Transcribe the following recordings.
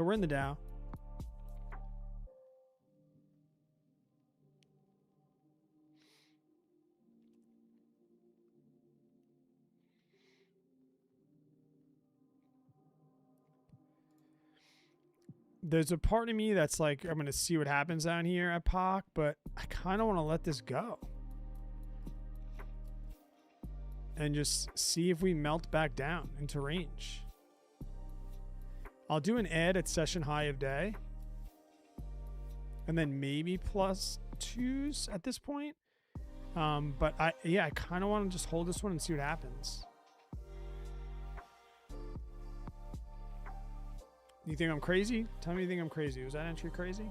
So we're in the Dow. There's a part of me that's like, I'm going to see what happens down here at POC, but I kind of want to let this go. And just see if we melt back down into range. I'll do an add at session high of day. And then maybe plus 2s at this point. But I kind of want to just hold this one and see what happens. You think I'm crazy? Tell me you think I'm crazy. Was that entry crazy?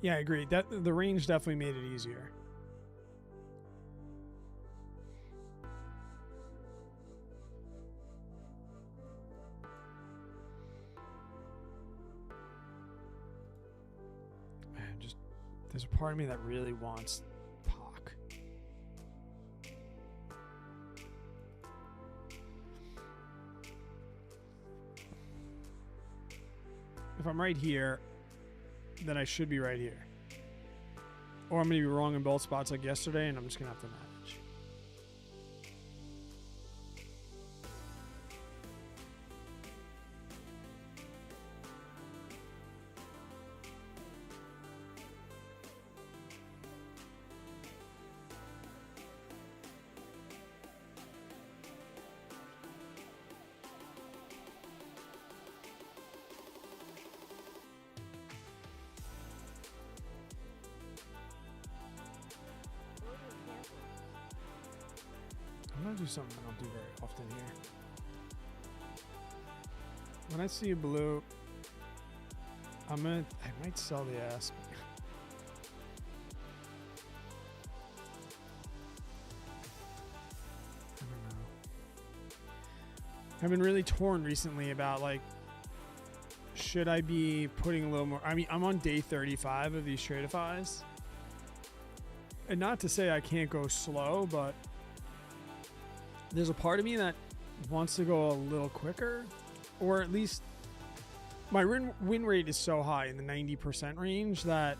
Yeah, I agree. That the range definitely made it easier. Man, just there's a part of me that really wants POC. If I'm right here, then I should be right here. Or I'm going to be wrong in both spots like yesterday, and I'm just going to have to manage. I'm going to do something I don't do very often here. When I see a blue, I might sell the ask. I don't know. I've been really torn recently about, like, should I be putting a little more? I mean, I'm on day 35 of these Tradeifys. And not to say I can't go slow, but there's a part of me that wants to go a little quicker, or at least my win rate is so high in the 90% range that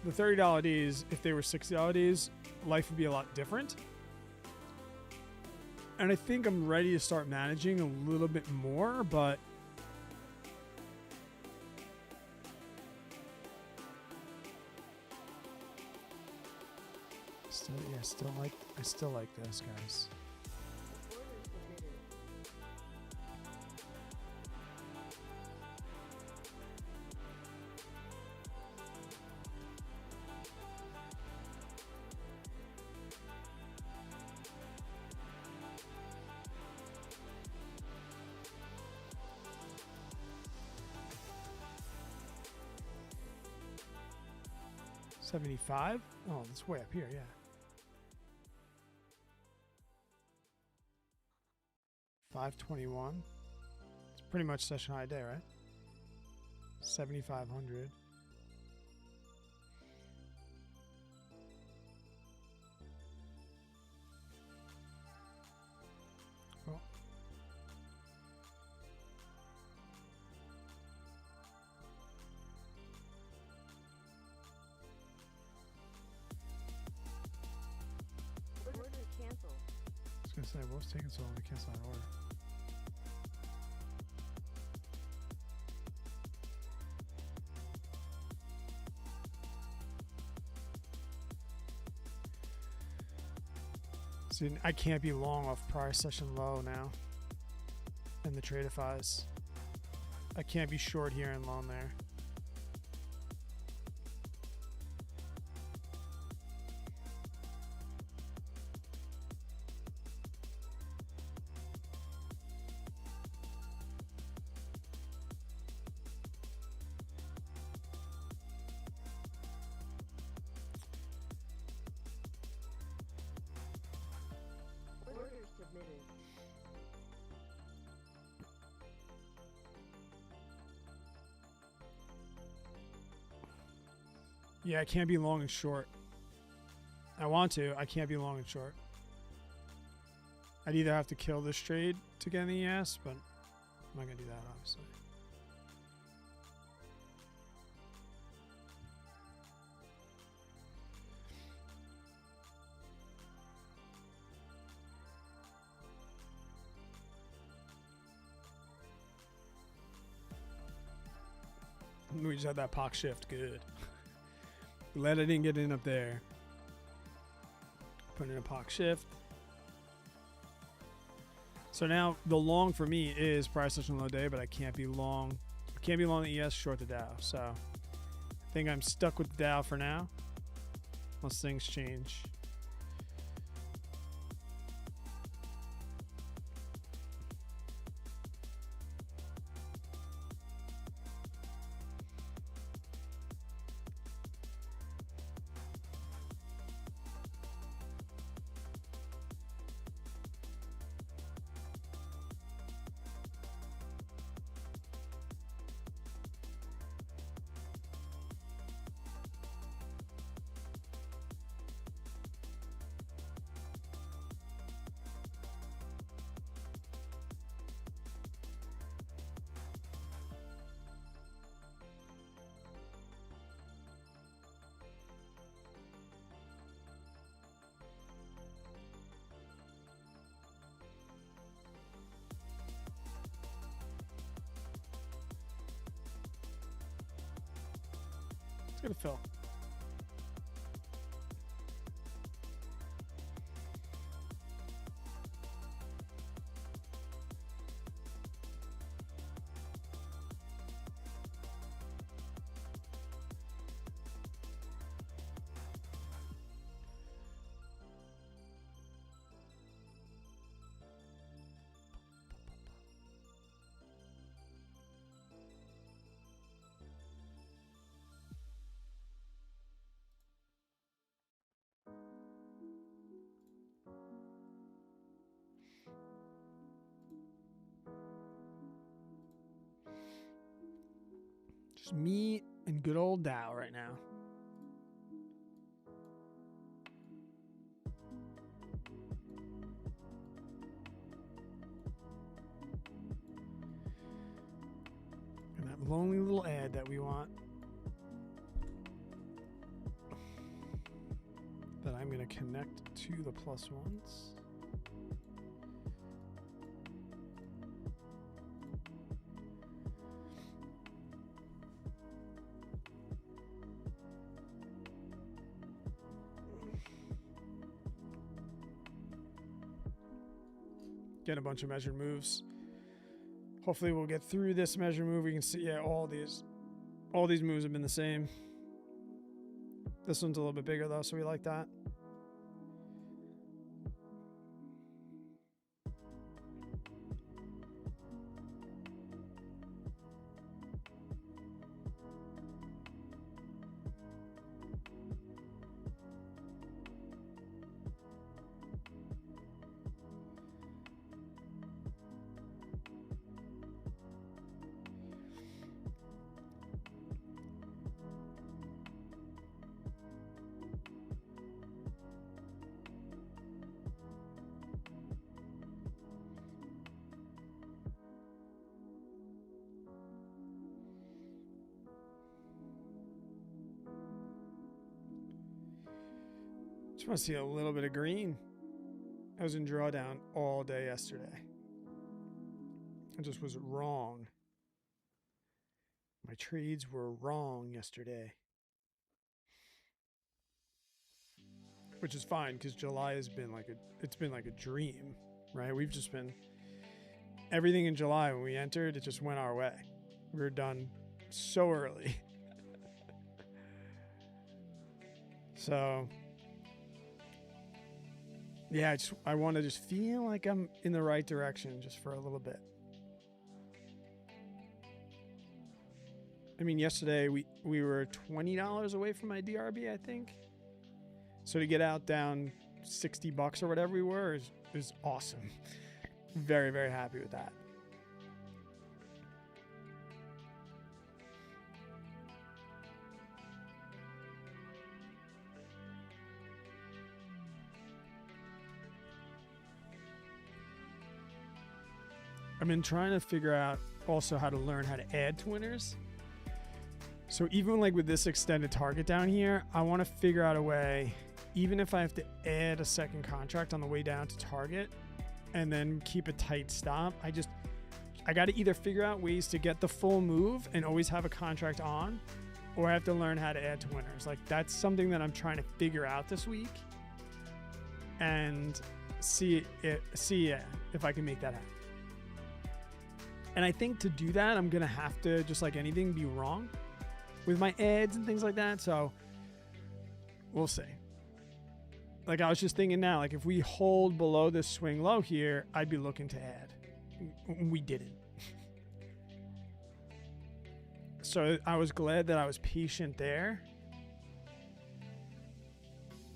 the $30 days, if they were $60 days, life would be a lot different. And I think I'm ready to start managing a little bit more, but I still like this, guys. $75? Oh, it's way up here, yeah. $521. It's pretty much session high day, right? 7,500. Cool. Order canceled. I was gonna say, what was taking so long to cancel that order? See, I can't be long off prior session low now in the Tradeifys. I can't be short here and long there. Yeah, I can't be long and short. I want to. I can't be long and short. I'd either have to kill this trade to get in the ass, but I'm not going to do that, obviously. We just had that POC shift. Good. Glad I didn't get in up there. Put in a POC shift. So now the long for me is price session low day, but I can't be long. I can't be long the ES, short the Dow. So I think I'm stuck with the Dow for now, unless things change. It's gonna fill. Just me and good old Dow right now. And that lonely little ad that we want. That I'm going to connect to the plus ones. Get a bunch of measured moves. Hopefully we'll get through this measured move. We can see, yeah, all these moves have been the same. This one's a little bit bigger though, so we like that. Just want to see a little bit of green. I was in drawdown all day yesterday. I just was wrong. My trades were wrong yesterday. Which is fine because July has been it's been like a dream, right? We've just been, everything in July when we entered, it just went our way. We were done so early. So yeah, I want to just feel like I'm in the right direction just for a little bit. I mean, yesterday we were $20 away from my DRB, I think. So to get out down $60 or whatever we were is awesome. Very, very happy with that. I've been trying to figure out also how to learn how to add to winners. So even like with this extended target down here, I want to figure out a way, even if I have to add a second contract on the way down to target and then keep a tight stop, I got to either figure out ways to get the full move and always have a contract on, or I have to learn how to add to winners. Like that's something that I'm trying to figure out this week and see if I can make that happen. And I think to do that, I'm going to have to, just like anything, be wrong with my ads and things like that. So we'll see. Like I was just thinking now, like if we hold below this swing low here, I'd be looking to add. We didn't. So I was glad that I was patient there.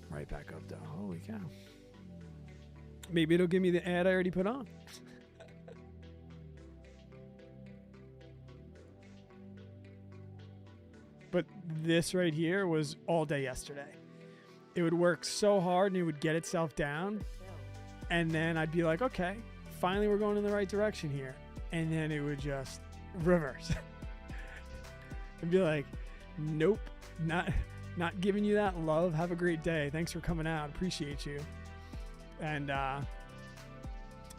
Right back up though. Holy cow. Maybe it'll give me the ad I already put on. But this right here was all day yesterday. It would work so hard and it would get itself down. And then I'd be like, okay, finally we're going in the right direction here. And then it would just reverse. I'd be like, nope, not giving you that love. Have a great day. Thanks for coming out. Appreciate you. And yeah,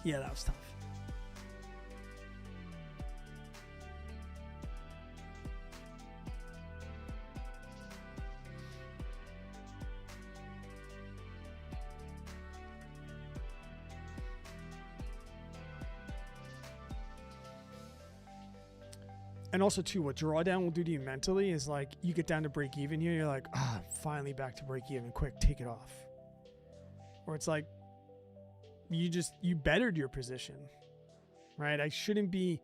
that was tough. And also, too, what drawdown will do to you mentally is like you get down to break even here. You're like, finally back to break even. Quick, take it off. Or it's like you bettered your position, right? I shouldn't be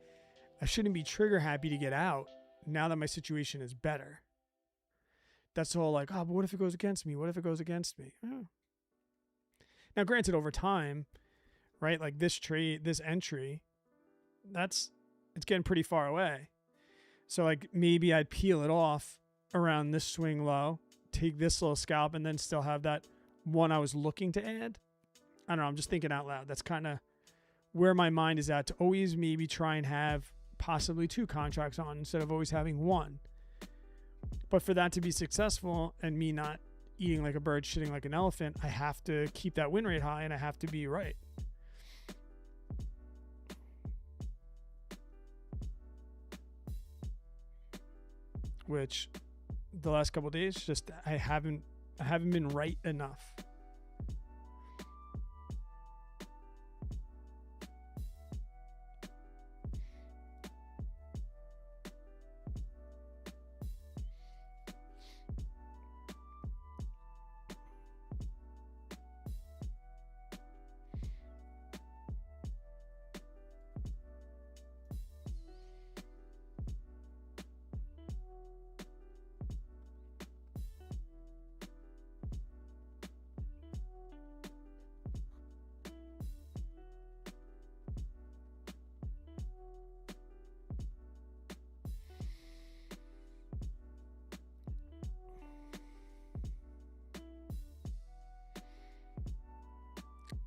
trigger happy to get out now that my situation is better. That's the whole like, but what if it goes against me? What if it goes against me? Oh. Now, granted, over time, right? Like this trade, this entry, it's getting pretty far away. So like maybe I'd peel it off around this swing low, take this little scalp, and then still have that one I was looking to add. I don't know. I'm just thinking out loud. That's kind of where my mind is at, to always maybe try and have possibly 2 contracts on instead of always having 1. But for that to be successful and me not eating like a bird, shitting like an elephant, I have to keep that win rate high and I have to be right. Which the last couple of days, just I haven't been right enough.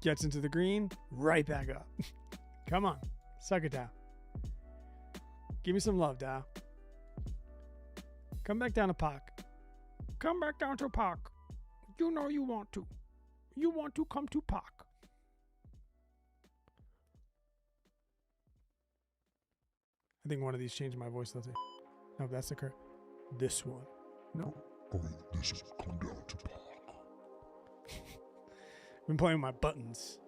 Gets into the green, right back up. Come on, suck it down. Give me some love, Dow. Come back down to park. Come back down to park. You know you want to. You want to come to park. I think one of these changed my voice, let's see. No, that's the correct. This one. No. Oh, this is come down to park. Been playing with my buttons.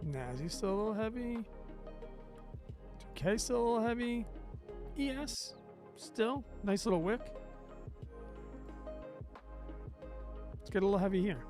Nazzy still a little heavy. 2K still a little heavy. ES still. Nice little wick. Let's get a little heavy here.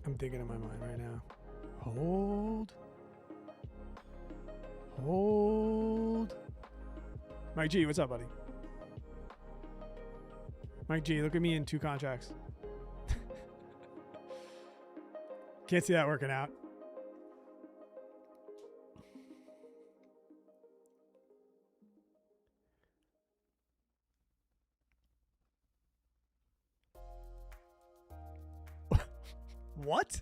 I'm thinking in my mind right now. Hold. Mike G, what's up, buddy? Mike G, look at me in 2 contracts. Can't see that working out. What?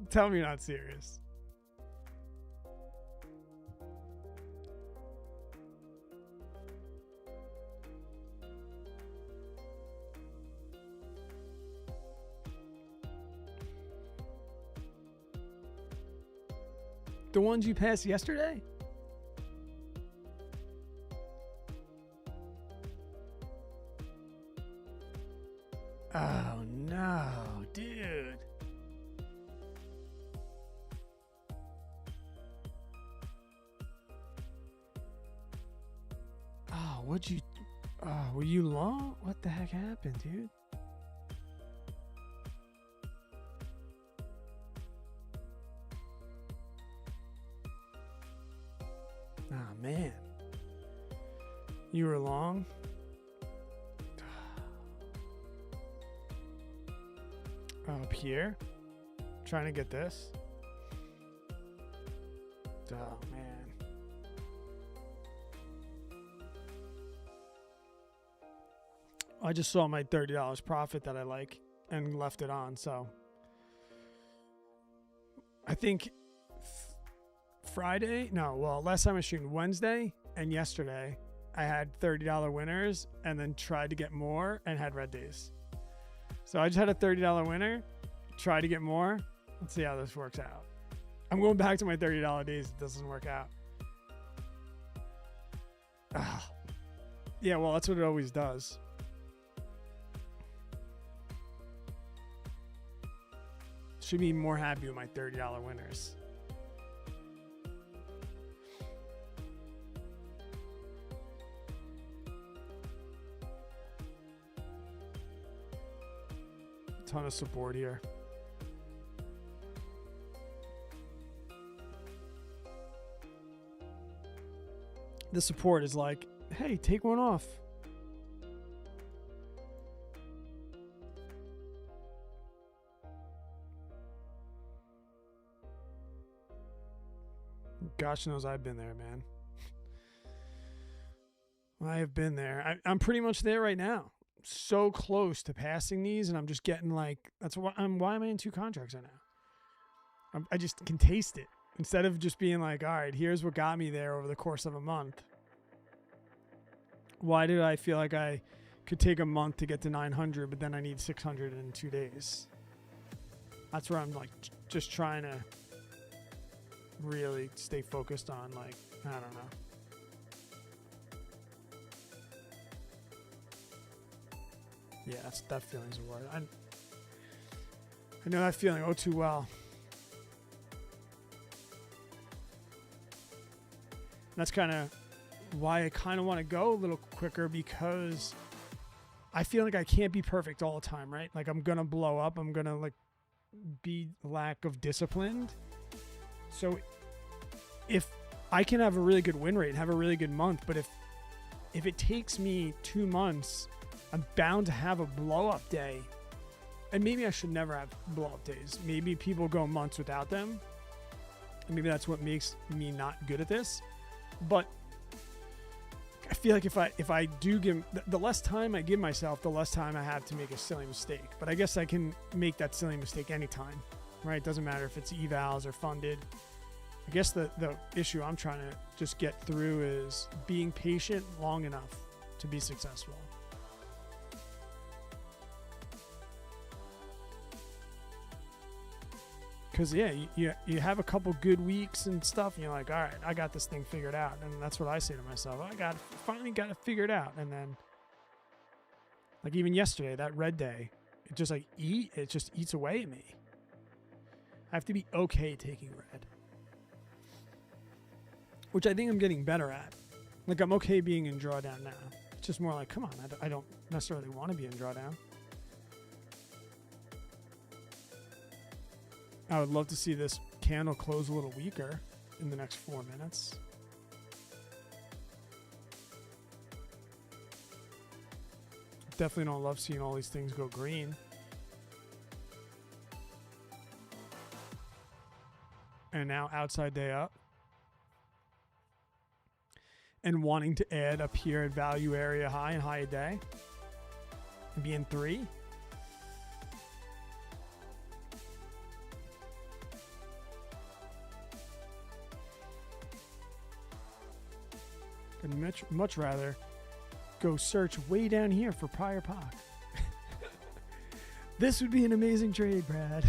Tell me you're not serious. The ones you passed yesterday? Oh no, dude. Oh, were you long? What the heck happened, dude? Oh man. You were long? Up here, trying to get this. Oh man. I just saw my $30 profit that I like and left it on. So I think last time I streamed Wednesday and yesterday I had $30 winners and then tried to get more and had red days. So I just had a $30 winner, try to get more. Let's see how this works out. I'm going back to my $30 days. It doesn't work out. Yeah, well, that's what it always does. Should be more happy with my $30 winners. Ton of support here. The support is like, hey, take one off. Gosh knows I've been there, man. I have been there. I'm pretty much there right now. So close to passing these, and I'm just getting like, that's why am I in 2 contracts right now? I just can taste it instead of just being like, all right, here's what got me there over the course of a month. Why did I feel like I could take a month to get to 900, but then I need 600 in 2 days? That's where I'm like just trying to really stay focused on, like, I don't know. Yeah, that feeling's a word. I know that feeling oh too well. That's kind of why I kind of want to go a little quicker, because I feel like I can't be perfect all the time, right? Like I'm going to blow up. I'm going to like be lack of disciplined. So if I can have a really good win rate and have a really good month, but if it takes me 2 months, I'm bound to have a blow up day. And maybe I should never have blow up days. Maybe people go months without them. And maybe that's what makes me not good at this. But I feel like if I do give, the less time I give myself, the less time I have to make a silly mistake. But I guess I can make that silly mistake anytime, right? It doesn't matter if it's evals or funded. I guess the issue I'm trying to just get through is being patient long enough to be successful. Because, yeah, you have a couple good weeks and stuff, and you're like, all right, I got this thing figured out. And that's what I say to myself. Finally got it figured out. And then, like even yesterday, that red day, it just eats away at me. I have to be okay taking red. Which I think I'm getting better at. Like, I'm okay being in drawdown now. It's just more like, come on, I don't necessarily want to be in drawdown. I would love to see this candle close a little weaker in the next 4 minutes. Definitely don't love seeing all these things go green. And now outside day up. And wanting to add up here at value area high and high a day. And be in 3. I'd much rather go search way down here for prior POC. This would be an amazing trade, Brad.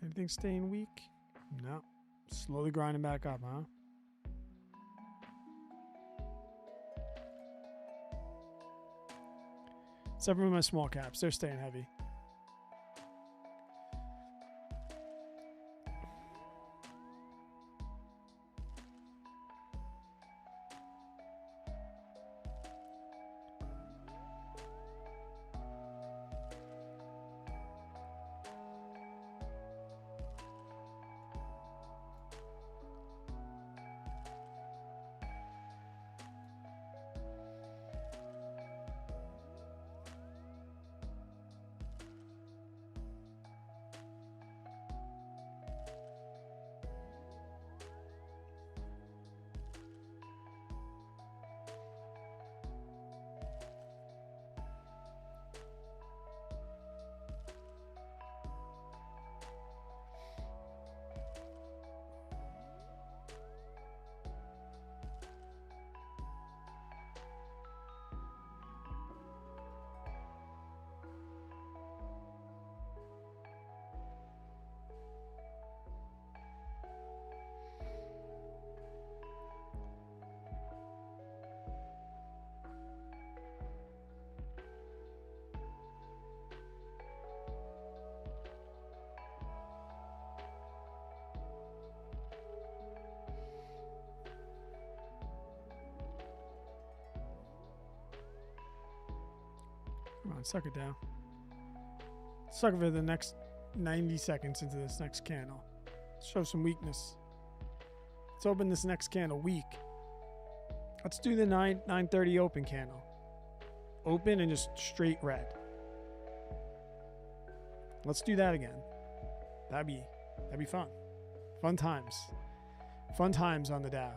Anything staying weak? No. Slowly grinding back up, huh? Except for my small caps. They're staying heavy. Come on, suck it down. Suck it for the next 90 seconds into this next candle. Show some weakness. Let's open this next candle weak. Let's do the 9:30 open candle. Open and just straight red. Let's do that again. That'd be fun. Fun times. Fun times on the Dow.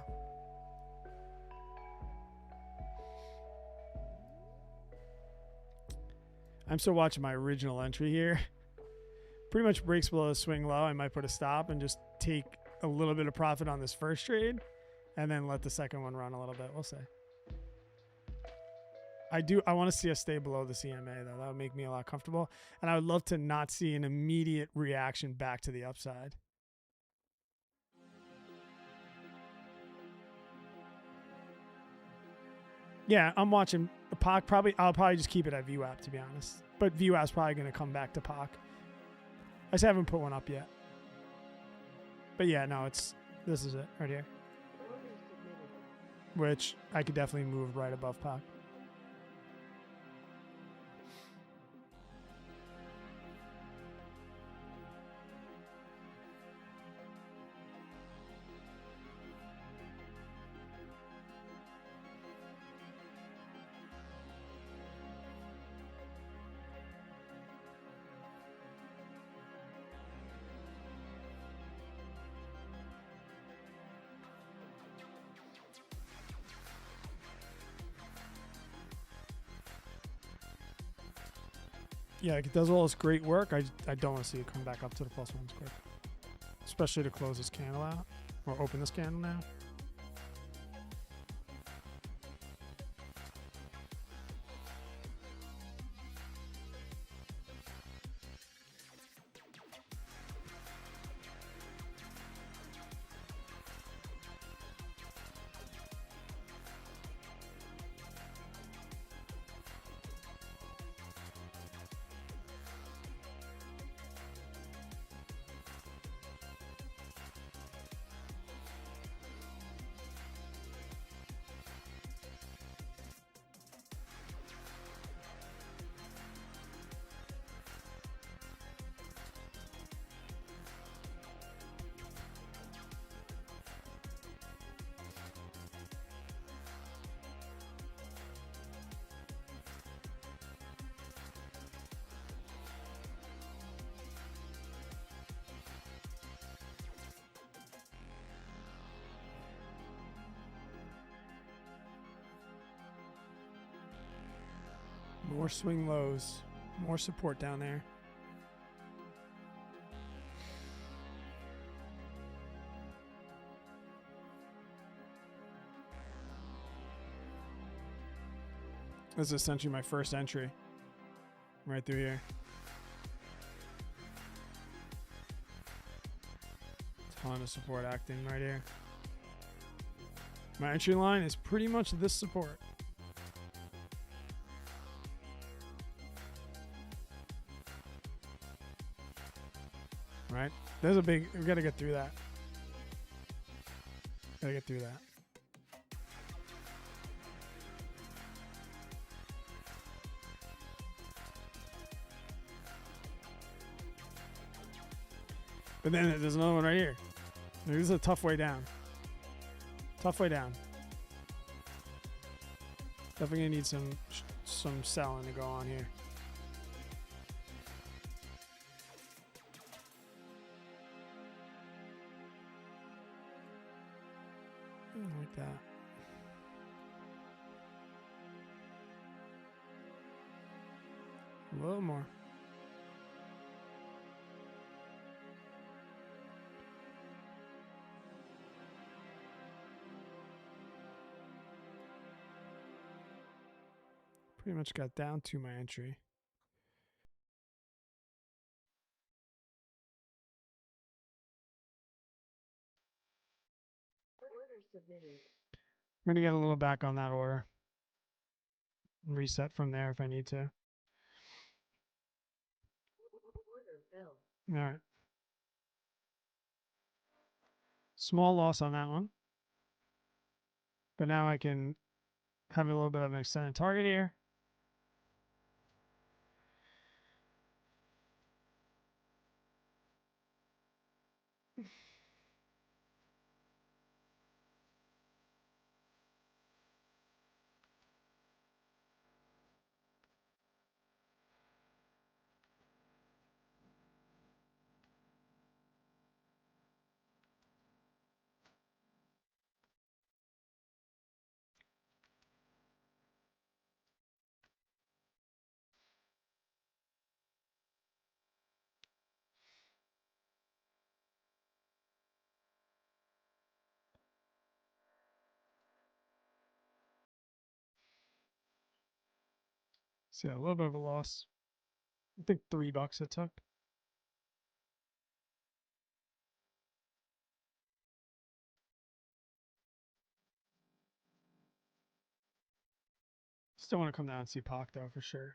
I'm still watching my original entry here. Pretty much breaks below the swing low. I might put a stop and just take a little bit of profit on this first trade and then let the second one run a little bit. We'll see. I want to see us stay below the CMA though. That would make me a lot comfortable. And I would love to not see an immediate reaction back to the upside. Yeah, I'm watching the POC. I'll probably just keep it at VWAP, to be honest. But VWAP's probably going to come back to POC. I just haven't put one up yet. But yeah, no, this is it right here. Which I could definitely move right above POC. yeah, like it does all this great work. I don't want to see it come back up to the plus ones quick, especially to close this candle out or open this candle now. More swing lows, more support down there. This is essentially my first entry right through here. Ton of support acting right here. My entry line is pretty much this support. Right? There's a big, we gotta get through that. Gotta get through that. But then there's another one right here. This is a tough way down. Tough way down. Definitely gonna need some selling to go on here. Like that. A little more. Pretty much got down to my entry. I'm going to get a little back on that order. Reset from there if I need to. All right. Small loss on that one. But now I can have a little bit of an extended target here. So yeah, a little bit of a loss. I think $3 it took. Still want to come down and see Pac though for sure.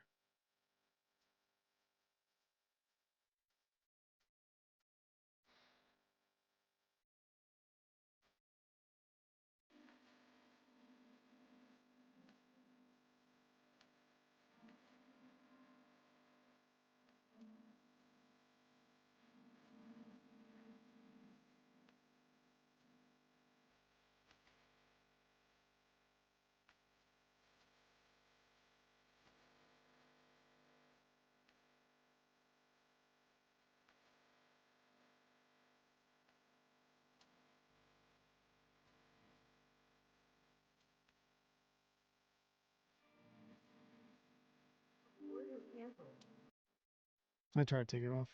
I try to take it off.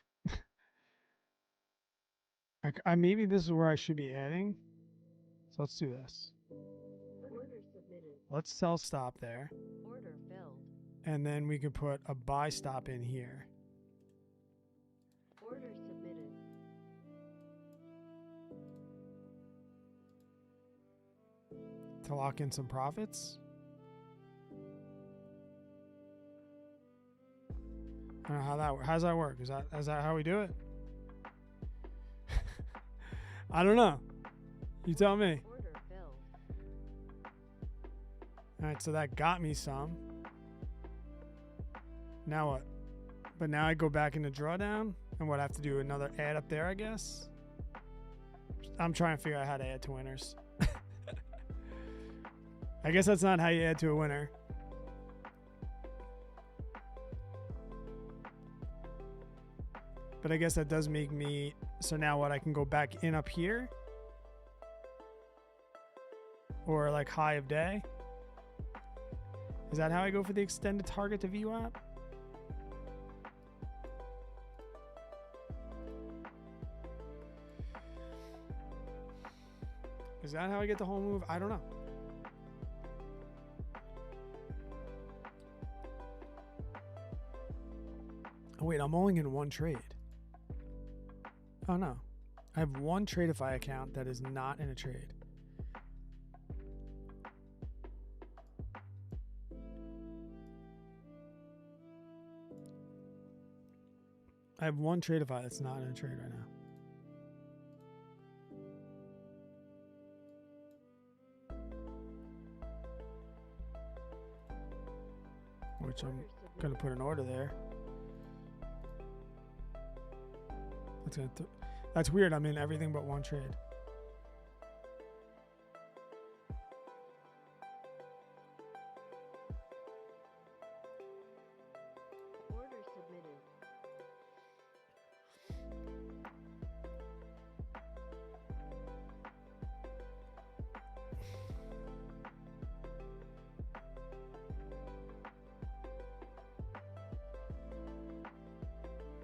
Maybe this is where I should be adding. So let's do this. Order submitted. Let's sell stop there. Order filled. And then we could put a buy stop in here. Order submitted. To lock in some profits. I don't know how that works. How does that work? Is that how we do it? I don't know. You tell me. Order filled. All right, so that got me some. Now what? But now I go back into drawdown, and what I have to do another add up there, I guess. I'm trying to figure out how to add to winners. I guess that's not how you add to a winner. But I guess that does make me, so now what, I can go back in up here? Or like high of day? Is that how I go for the extended target to VWAP? Is that how I get the whole move? I don't know. Oh wait, I'm only in one trade. Oh no. I have one Tradeify account that is not in a trade. I have one Tradeify that's not in a trade right now. Which I'm gonna put an order there. That's weird. I'm in everything but one trade. Order submitted.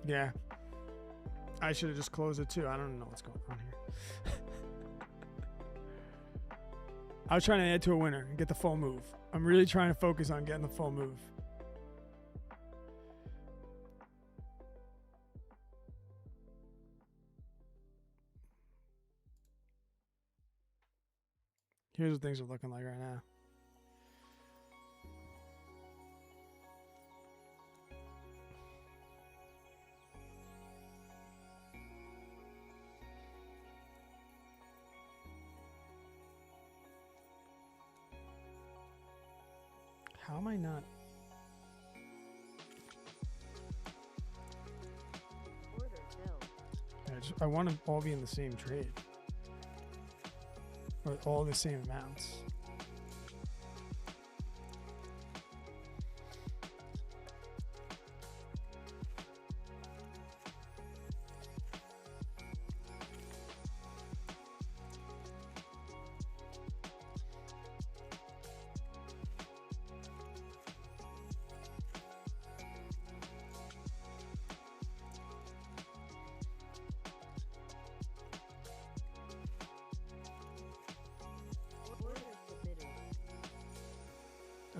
Yeah. I should have just closed it too. I don't know what's going on here. I was trying to add to a winner and get the full move. I'm really trying to focus on getting the full move. Here's what things are looking like right now. How am I not? Order filled. I want to all be in the same trade. Or all the same amounts.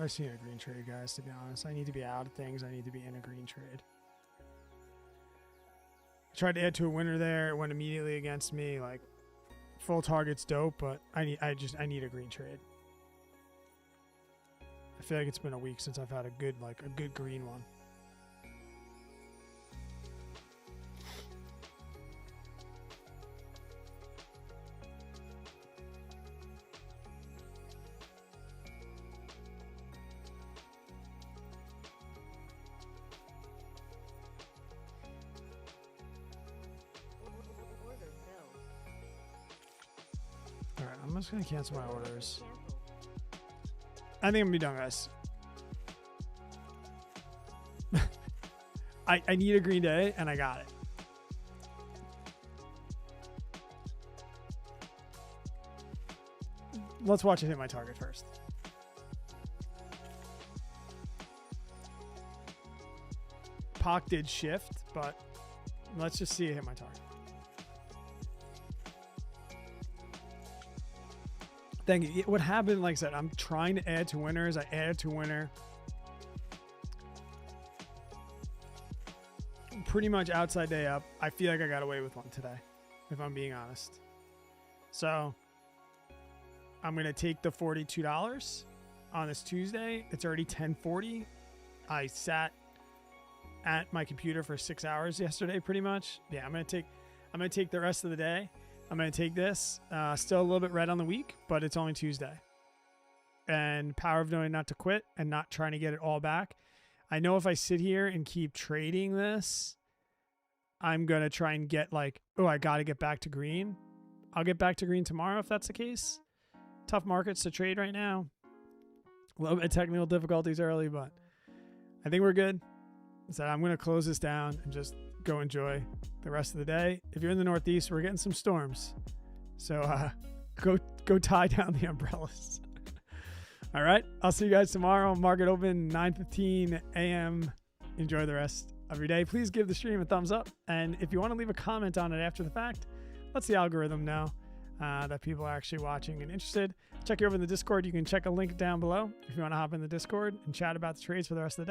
I've seen a green trade, guys, to be honest. I need to be out of things. I need to be in a green trade. I tried to add to a winner there. It went immediately against me. Like, full target's dope, but I need a green trade. I feel like it's been a week since I've had a good green one. I'm just gonna cancel my orders. I think I'm gonna be done, guys. I need a green day, and I got it. Let's watch it hit my target first. Pac did shift. but let's just see it hit my target. Thank you. What happened, like I said, I'm trying to add to winners. I added to winner. Pretty much outside day up. I feel like I got away with one today, if I'm being honest. So I'm going to take the $42 on this Tuesday. It's already 10:40. I sat at my computer for 6 hours yesterday, pretty much. Yeah, I'm going to take the rest of the day. I'm going to take this. Still a little bit red on the week, but it's only Tuesday. And power of knowing not to quit and not trying to get it all back. I know if I sit here and keep trading this, I'm going to try and get like, oh, I got to get back to green. I'll get back to green tomorrow if that's the case. Tough markets to trade right now. A little bit of technical difficulties early, but I think we're good. So I'm going to close this down and just go enjoy the rest of the day. If you're in the Northeast, we're getting some storms. So go tie down the umbrellas. All right. I'll see you guys tomorrow. Market open 9:15 a.m. Enjoy the rest of your day. Please give the stream a thumbs up. And if you want to leave a comment on it after the fact, let the algorithm know that people are actually watching and interested. Check you over in the Discord. You can check a link down below if you want to hop in the Discord and chat about the trades for the rest of the day.